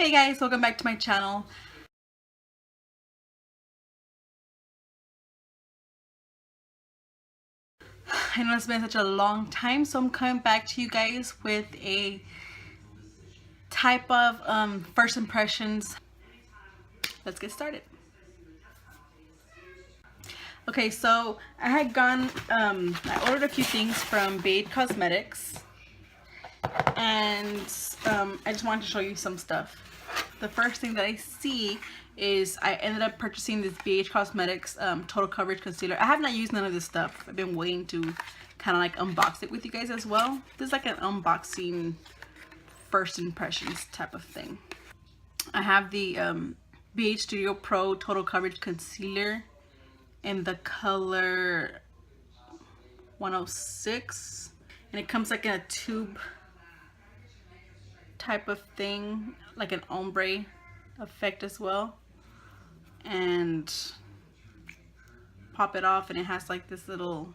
Hey guys, welcome back to my channel. I know it's been such a long time, so I'm coming back to you guys with a type of first impressions. Let's get started. Okay, so I had gone, I ordered a few things from Bade Cosmetics, and I just wanted to show you some stuff. The first thing that I see is I ended up purchasing this BH Cosmetics Total Coverage Concealer. I have not used none of this stuff. I've been waiting to kind of like unbox it with you guys as well. This is like an unboxing first impressions type of thing. I have the BH Studio Pro Total Coverage Concealer in the color 106, and it comes like in a tube type of thing, like an ombre effect as well, and pop it off and it has like this little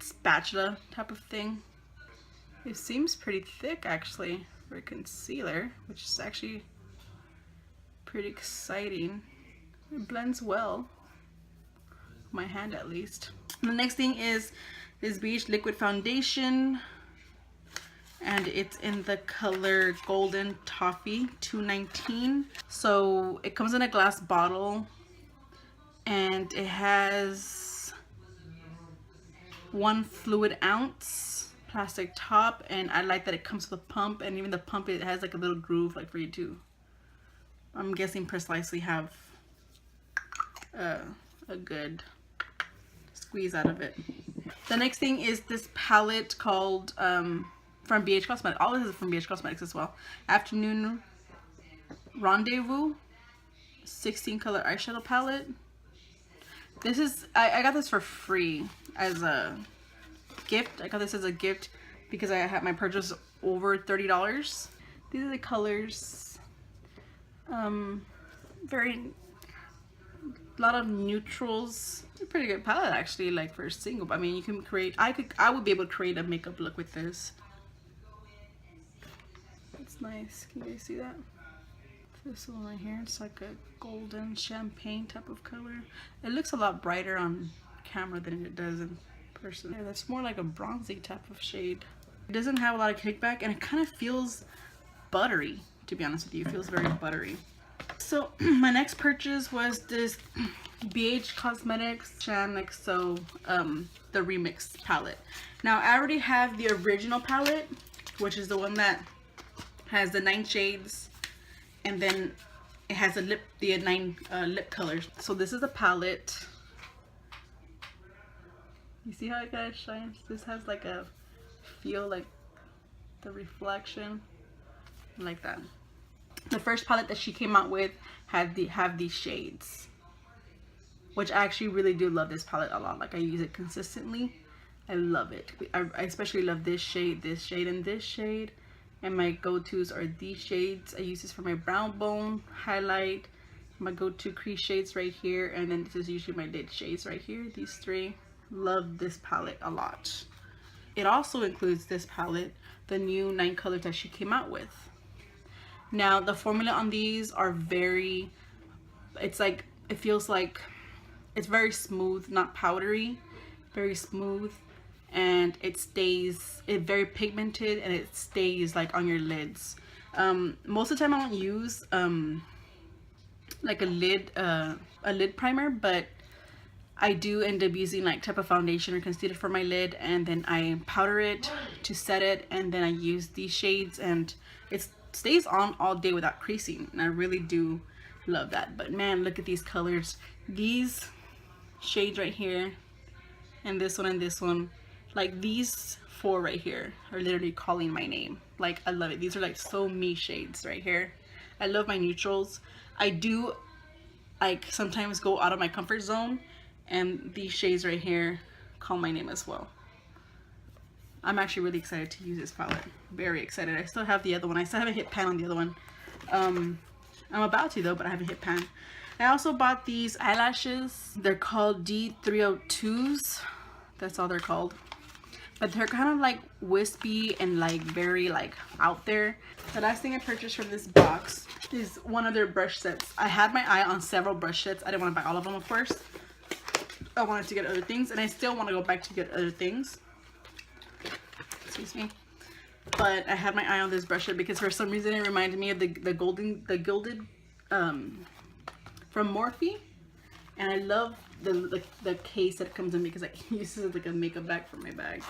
spatula type of thing. It seems pretty thick actually for a concealer, which is actually pretty exciting. It blends well, my hand at least. And the next thing is this BH liquid foundation, and it's in the color Golden Toffee 219. So it comes in a glass bottle and it has 1 fluid ounce plastic top, and I like that it comes with a pump, and even the pump, it has like a little groove like for you to, I'm guessing, precisely have a good squeeze out of it. The next thing is this palette called from BH Cosmetics. All this is from BH Cosmetics as well. Afternoon Rendezvous 16 color eyeshadow palette. This is, I got this for free as a gift. I got this as a gift because I had my purchase over $30. These are the colors. Very, a lot of neutrals. It's a pretty good palette actually, like for a single. I mean, you can create, I would be able to create a makeup look with this. It's nice. Can you guys see that? This one right here, it's like a golden champagne type of color. It looks a lot brighter on camera than it does in person. Yeah, that's more like a bronzy type of shade. It doesn't have a lot of kickback, and it kind of feels buttery, to be honest with you. It feels very buttery. So my next purchase was this BH Cosmetics ShanXO the Remix palette. Now I already have the original palette, which is the one that has the 9 shades, and then it has the 9 lip colors. So this is a palette. You see how it kind of shines? This has like a feel, like the reflection, like that. The first palette that she came out with have these shades, which I actually really do love this palette a lot. Like, I use it consistently. I love it. I especially love this shade, and this shade. And my go-tos are these shades. I use this for my brown bone highlight. My go-to crease shades right here, and then this is usually my lid shades right here. These 3. Love this palette a lot. It also includes this palette, the new 9 colors that she came out with. Now the formula on these are very, it's like, it feels like it's very smooth, not powdery, very smooth, and it stays, it's very pigmented, and it stays like on your lids. Most of the time I don't use like a lid primer, but I do end up using like type of foundation or concealer for my lid, and then I powder it to set it, and then I use these shades, and it stays on all day without creasing, and I really do love that. But man, look at these colors. These shades right here, and this one, like these 4 right here are literally calling my name. Like, I love it. These are like so me shades right here. I love my neutrals. I do like sometimes go out of my comfort zone, and these shades right here call my name as well. I'm actually really excited to use this palette. Very excited. I still have the other one. I still haven't hit pan on the other one. I'm about to though, but I haven't hit pan. I also bought these eyelashes. They're called D302s. That's all they're called. but they're kind of like wispy and like very like out there. The last thing I purchased from this box is one of their brush sets. I had my eye on several brush sets. I didn't want to buy all of them, of course. I wanted to get other things, and I still want to go back to get other things. Excuse me. But I had my eye on this brush set because for some reason it reminded me of the gilded from Morphe, and I love the case that it comes in because I can use it as like a makeup bag for my bag.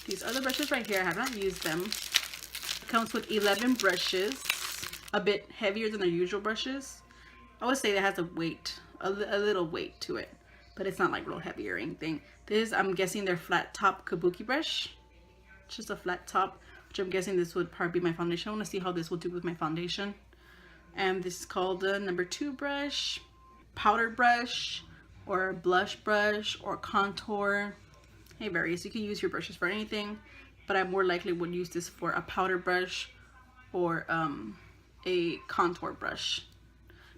These other brushes right here, I have not used them. It comes with 11 brushes, a bit heavier than the usual brushes. I would say that has a weight, a little weight to it, but it's not like real heavy or anything. This, I'm guessing, their flat top kabuki brush. It's just a flat top, which I'm guessing this would probably be my foundation. I want to see how this will do with my foundation. And this is called the number 2 brush, powder brush, or blush brush, or contour. It varies. You can use your brushes for anything, but I more likely would use this for a powder brush or a contour brush,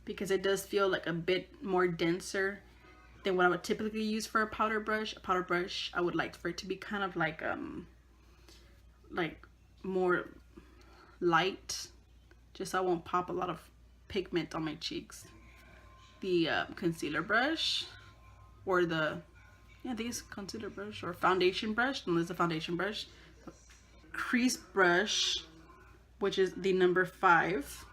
because it does feel like a bit more denser than what I would typically use for a powder brush. A powder brush, I would like for it to be kind of like more light, just so I won't pop a lot of pigment on my cheeks. The concealer brush, or the, yeah, I think it's concealer brush or foundation brush. No, it's a foundation brush. Crease brush, which is the number 5.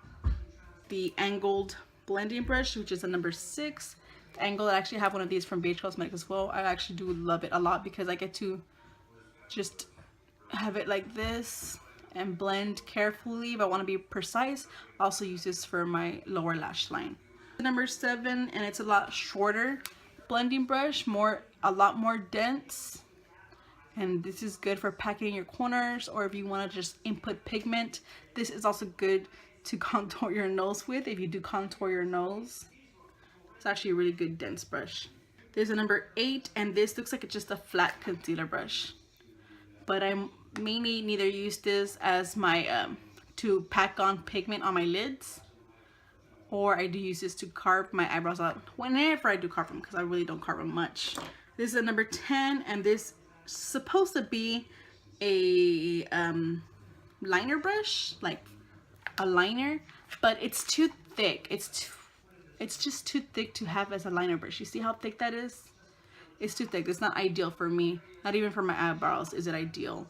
The angled blending brush, which is the number 6. Angled, I actually have one of these from BH Cosmetics as well. I actually do love it a lot because I get to just have it like this and blend carefully. If I want to be precise, I also use this for my lower lash line. Number 7, and it's a lot shorter blending brush, a lot more dense, and this is good for packing in your corners, or if you want to just input pigment. This is also good to contour your nose with if you do contour your nose. It's actually a really good dense brush. There's a number 8, and this looks like it's just a flat concealer brush, but I mainly neither use this as my to pack on pigment on my lids, or I do use this to carve my eyebrows out whenever I do carve them, because I really don't carve them much. This is a number 10, and this is supposed to be a liner brush, like a liner, but it's too thick. It's just too thick to have as a liner brush. You see how thick that is? It's too thick. It's not ideal for me. Not even for my eyebrows is it ideal.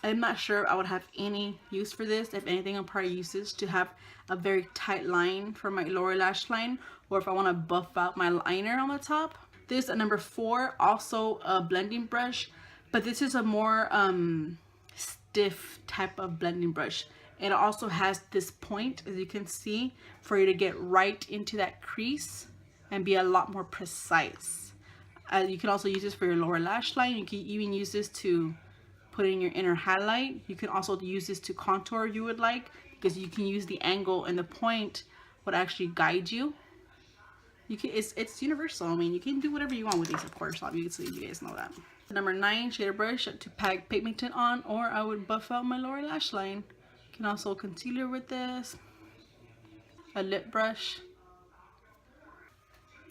I'm not sure I would have any use for this. If anything, I'll probably use this to have a very tight line for my lower lash line, or if I want to buff out my liner on the top. This is a number 4, also a blending brush, but this is a more stiff type of blending brush. It also has this point, as you can see, for you to get right into that crease and be a lot more precise. You can also use this for your lower lash line. You can even use this to put in your inner highlight. You can also use this to contour if you would like, because you can use the angle, and the point would actually guide you. You can, it's universal. I mean, you can do whatever you want with these, of course. Obviously, you guys know that. The number 9 shader brush to pack pigment on, or I would buff out my lower lash line. You can also concealer with this. A lip brush.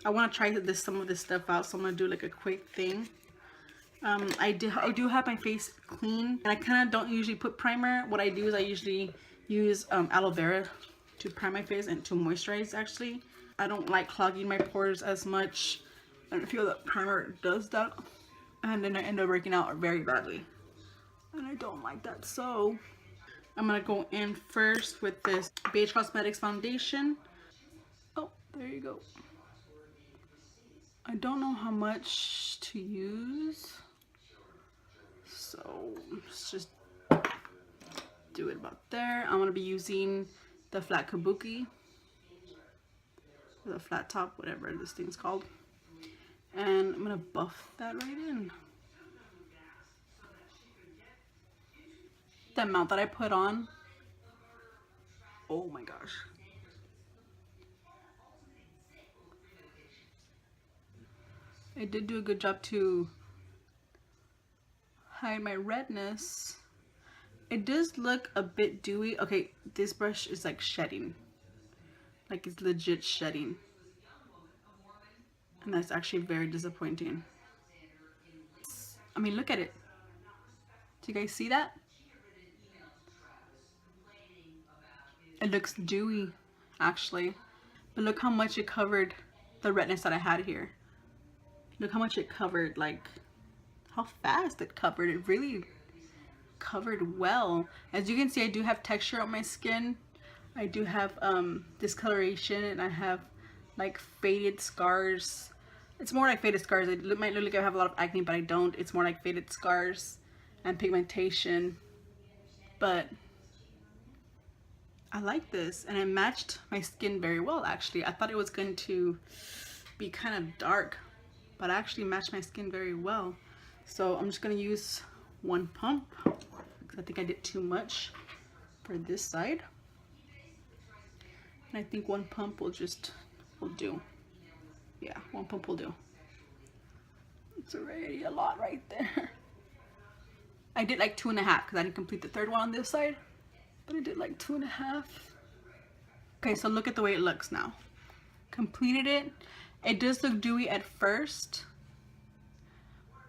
I want to try some of this stuff out, so I'm gonna do like a quick thing. I do have my face clean, and I kind of don't usually put primer. What I do is I usually use aloe vera to prime my face and to moisturize. Actually, I don't like clogging my pores as much, and I feel that primer does that, and then I end up working out very badly, and I don't like that. So I'm gonna go in first with this BH Cosmetics foundation. Oh, there you go. I don't know how much to use, so let's just do it about there. I'm gonna be using the flat kabuki, or the flat top, whatever this thing's called, and I'm gonna buff that right in. The amount that I put on, oh my gosh. It did do a good job to hide my redness. It does look a bit dewy. Okay, this brush is like shedding. Like it's legit shedding. And that's actually very disappointing. I mean, look at it. Do you guys see that? It looks dewy, actually. But look how much it covered the redness that I had here. Look how much it covered, like, how fast it covered. It really covered well. As you can see, I do have texture on my skin. I do have discoloration, and I have like faded scars. It's more like faded scars. It might look like I have a lot of acne, but I don't. It's more like faded scars and pigmentation. But I like this, and it matched my skin very well, actually. I thought it was going to be kind of dark, but I actually matched my skin very well. So I'm just going to use one pump, because I think I did too much for this side. And I think one pump will do. Yeah, one pump will do. It's already a lot right there. I did like 2.5 because I didn't complete the third one on this side. But I did like 2.5. Okay, so look at the way it looks now. Completed it. It does look dewy at first.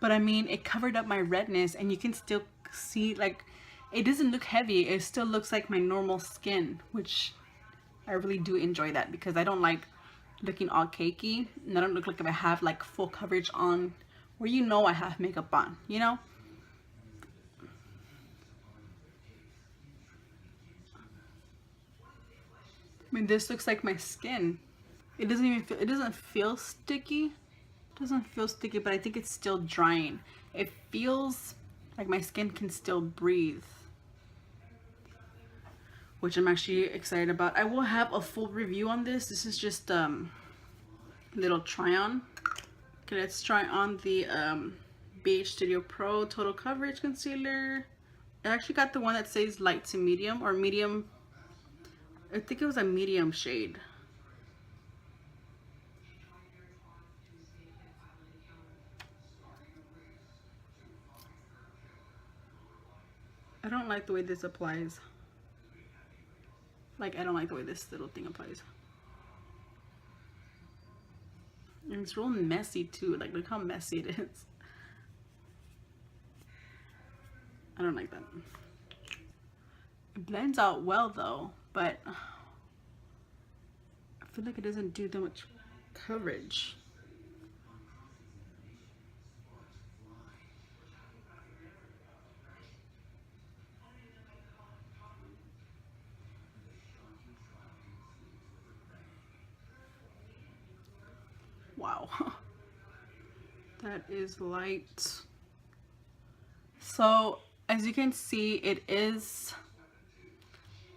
But I mean, it covered up my redness, and you can still see, like, it doesn't look heavy. It still looks like my normal skin, which I really do enjoy that, because I don't like looking all cakey, and I don't look like if I have like full coverage on where you know I have makeup on, you know? I mean, this looks like my skin. It doesn't feel sticky. It doesn't feel sticky, but I think it's still drying. It feels like my skin can still breathe, which I'm actually excited about. I will have a full review on this. This is just little try on. Okay, let's try on the BH Studio Pro Total Coverage Concealer. I actually got the one that says light to medium, or medium. I think it was a medium shade. I don't like the way this applies. Like, I don't like the way this little thing applies. And it's real messy too. Like, look how messy it is. I don't like that. It blends out well though, but I feel like it doesn't do that much coverage. Wow. That is light. So as you can see, it is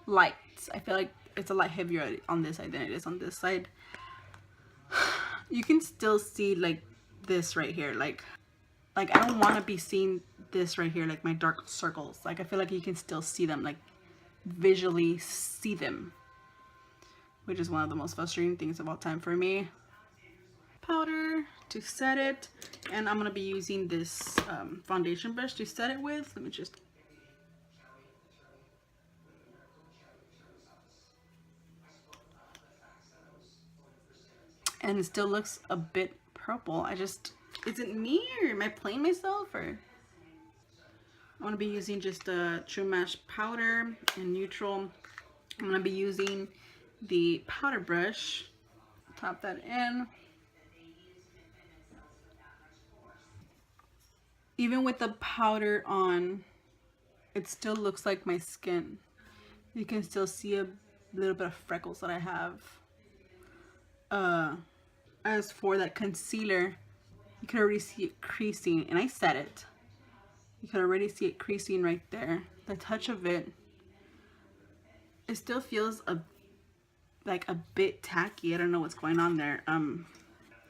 light. I feel like it's a lot heavier on this side than it is on this side. You can still see like this right here, like I don't want to be seeing this right here, like my dark circles. Like, I feel like you can still see them, like visually see them, which is one of the most frustrating things of all time for me. Powder to set it, and I'm gonna be using this foundation brush to set it with. Let me just and it still looks a bit purple. Is it me, or am I playing myself? Or I'm gonna be using just a True Match powder and neutral. I'm gonna be using the powder brush. Tap that in. Even with the powder on, it still looks like my skin. You can still see a little bit of freckles that I have. As for that concealer, you can already see it creasing, and I set it. You can already see it creasing right there. The touch of it, it still feels like a bit tacky. I don't know what's going on there.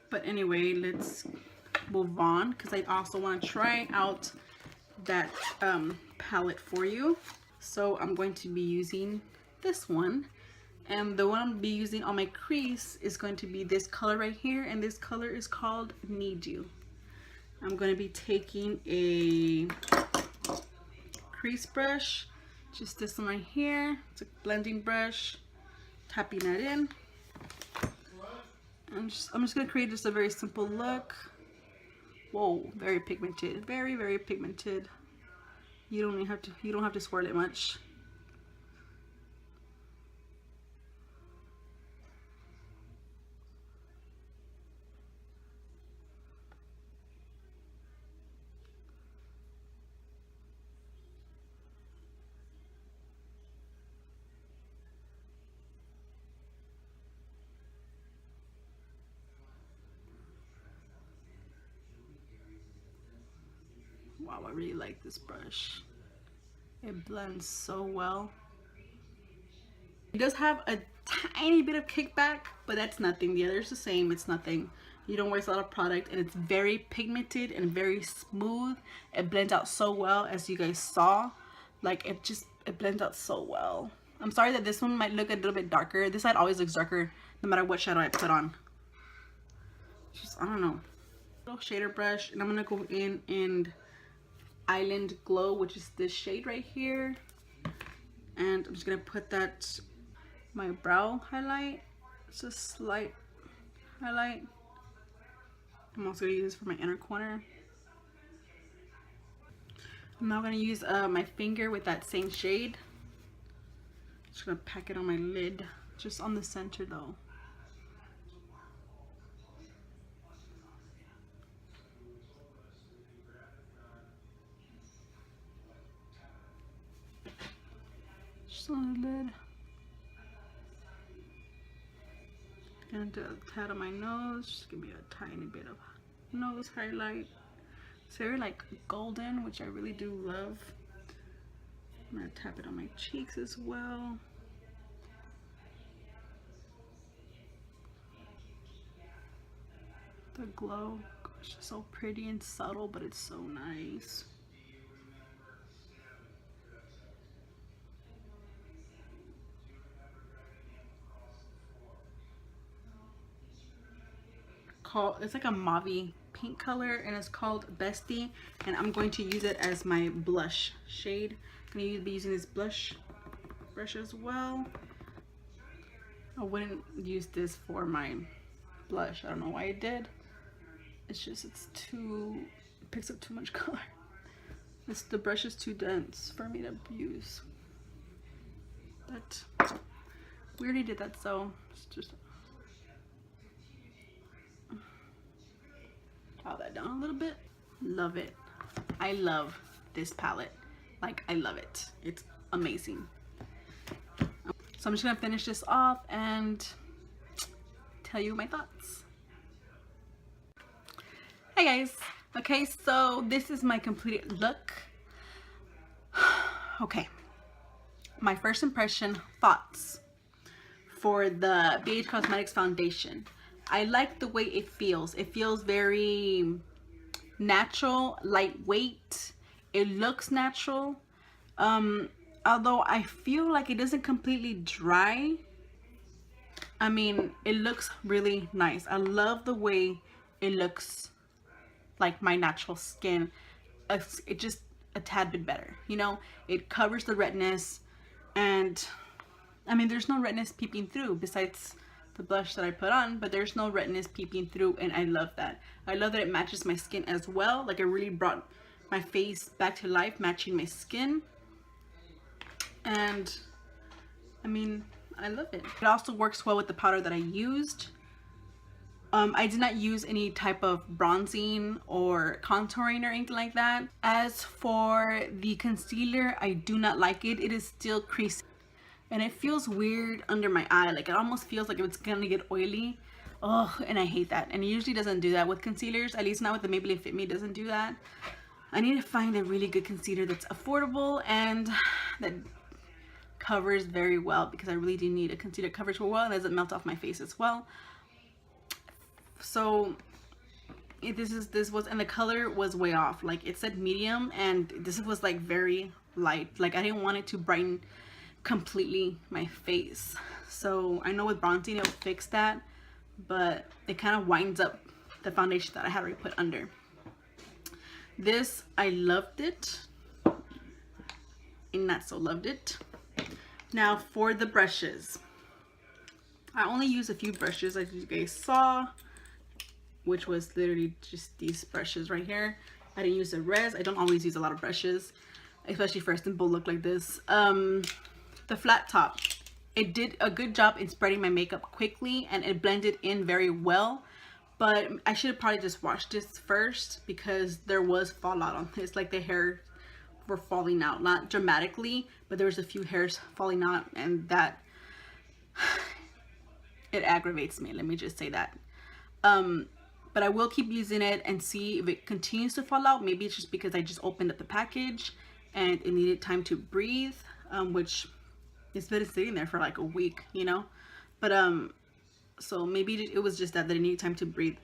But anyway, let's move on, because I also want to try out that palette for you. So I'm going to be using this one, and the one I'm going to be using on my crease is going to be this color right here, and this color is called Need You. I'm going to be taking a crease brush, just this one right here. It's a blending brush, tapping that in. I'm just going to create just a very simple look Whoa, very pigmented, very pigmented. You don't have to swirl it much. Wow, I really like this brush. It blends so well. It does have a tiny bit of kickback, but that's nothing. The other's the same, it's nothing. You don't waste a lot of product, and it's very pigmented and very smooth. It blends out so well, as you guys saw. Like, it blends out so well. I'm sorry that this one might look a little bit darker. This side always looks darker no matter what shadow I put on. Just, I don't know. Little shader brush, and I'm gonna go in and Island Glow, which is this shade right here, and I'm just gonna put that my brow highlight. It's a slight highlight. I'm also gonna use this for my inner corner. I'm now gonna use my finger with that same shade. Just gonna pack it on my lid, just on the center though. Just on the lid. Gonna do a tad on my nose. Just give me a tiny bit of nose highlight. It's very like golden, which I really do love. I'm gonna tap it on my cheeks as well. The glow, it's just so pretty and subtle, but it's so nice. It's like a mauve pink color, and it's called Bestie, and I'm going to use it as my blush shade. I'm going to be using this blush brush as well. I wouldn't use this for my blush. I don't know why I did. It's just, it picks up too much color. The brush is too dense for me to use. But we already did that, so it's just dial that down a little bit. Love it. I love this palette. Like, I love it. It's amazing. So I'm just gonna finish this off and tell you my thoughts. Hi guys. Okay, so this is my completed look. Okay, my first impression, thoughts for the BH Cosmetics foundation. I like the way it feels. It feels very natural, lightweight. It looks natural. Although I feel like it doesn't completely dry. I mean, it looks really nice. I love the way it looks like my natural skin. It just a tad bit better, you know. It covers the redness, and I mean, there's no redness peeping through besides the blush that I put on, but there's no redness peeping through, and I love that. I love that it matches my skin as well. Like, it really brought my face back to life, matching my skin. And I mean, I love it. It also works well with the powder that I used. I did not use any type of bronzing or contouring or anything like that. As for the concealer, I do not like it. It is still creasy, and it feels weird under my eye. Like, it almost feels like it's gonna get oily. Oh, and I hate that. And it usually doesn't do that with concealers, at least not with the Maybelline Fit Me. It doesn't do that. I need to find a really good concealer that's affordable and that covers very well, because I really do need a concealer that covers well and doesn't melt off my face as well. So this was, and the color was way off. Like, it said medium, and this was like very light. Like, I didn't want it to brighten completely my face. So I know with bronzing it'll fix that, but it kind of winds up the foundation that I had already put under. This, I loved it, and not so loved it. Now for the brushes, I only use a few brushes, as you guys saw. which was literally just these brushes right here. I didn't use the res. I don't always use a lot of brushes, especially for a simple look like this. The flat top, it did a good job in spreading my makeup quickly, and it blended in very well. But I should have probably just washed this first, because there was fallout on this. Like the hair were falling out, not dramatically, but there was a few hairs falling out, and that it aggravates me, let me just say that. But I will keep using it and see if it continues to fall out. Maybe it's just because I just opened up the package and it needed time to breathe, which it's been sitting there for like a week, you know. But so maybe it was just that it needed time to breathe.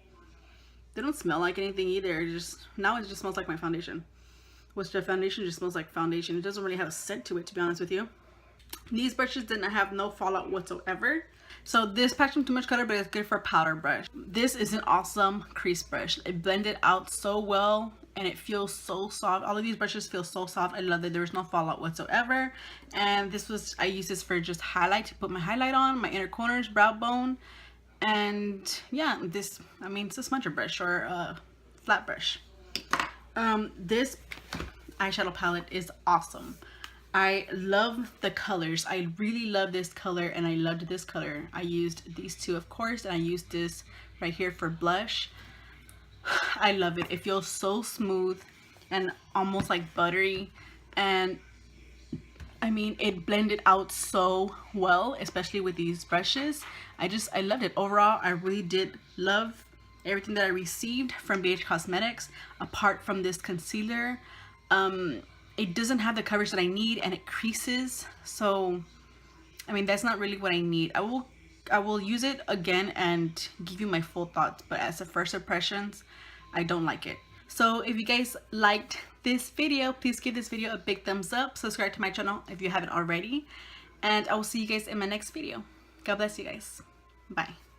They don't smell like anything either. Now it just smells like my foundation, which the foundation just smells like foundation. It doesn't really have a scent to it, to be honest with you. These brushes did not have no fallout whatsoever. So this packed too much color, but it's good for powder brush. This is an awesome crease brush. It blended out so well, and it feels so soft. All of these brushes feel so soft. I love that there's no fallout whatsoever. And I use this for just highlight, to put my highlight on, my inner corners, brow bone. And yeah, it's a smudger brush or a flat brush. This eyeshadow palette is awesome. I love the colors. I really love this color, and I loved this color. I used these two, of course, and I used this right here for blush. I love it. It feels so smooth and almost like buttery, and I mean, it blended out so well, especially with these brushes. I loved it. Overall, I really did love everything that I received from BH Cosmetics, apart from this concealer. It doesn't have the coverage that I need, and it creases. So, I mean, that's not really what I need. I will use it again and give you my full thoughts, but as a first impressions, I don't like it. So if you guys liked this video, please give this video a big thumbs up. Subscribe to my channel if you haven't already, and I will see you guys in my next video. God bless you guys. Bye.